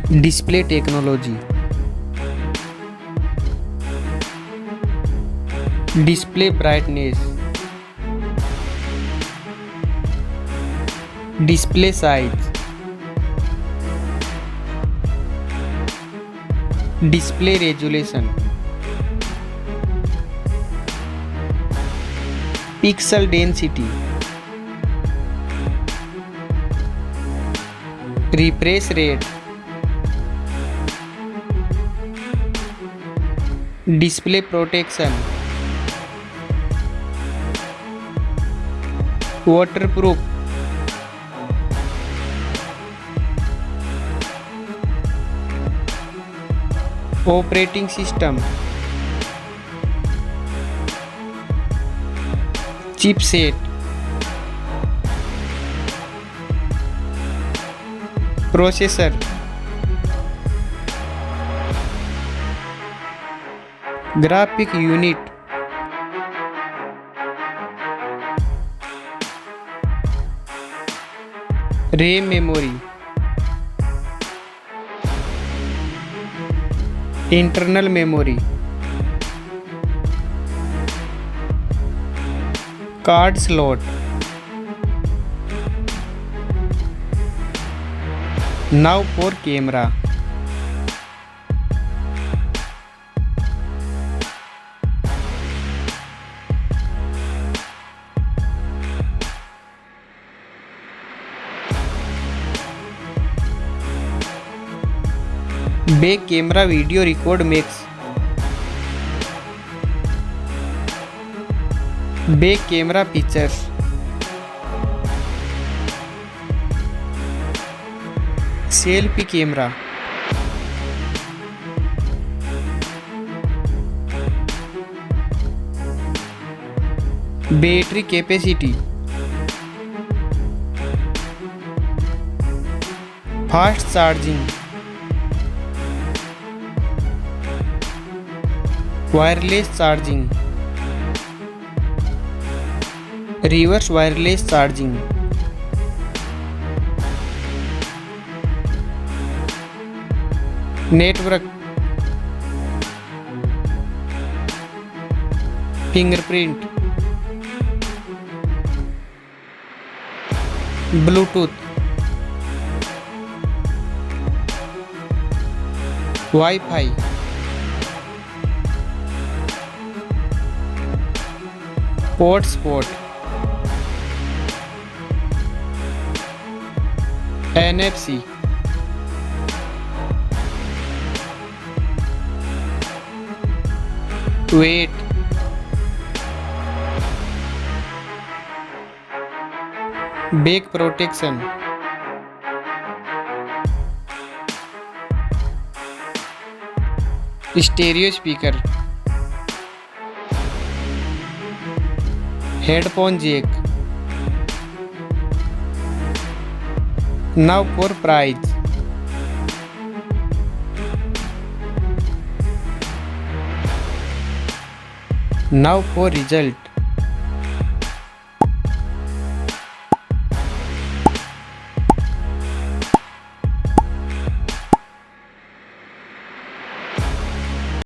Display technology. Display brightness. Display size. Display resolution. Pixel density. Refresh rate. Display protection. Waterproof. Operating system. Chipset. Processor. Graphic unit. RAM memory. Internal memory. Card slot. Now for camera. Back camera video record mix. Back camera features. Selfie camera. Battery capacity. Fast charging. Wireless charging. Reverse wireless charging. Network. Fingerprint. Bluetooth. Wi-Fi. Hotspot. NFC. Weight. Back protection. Stereo speaker. Headphone jack. Now for price. Now for result.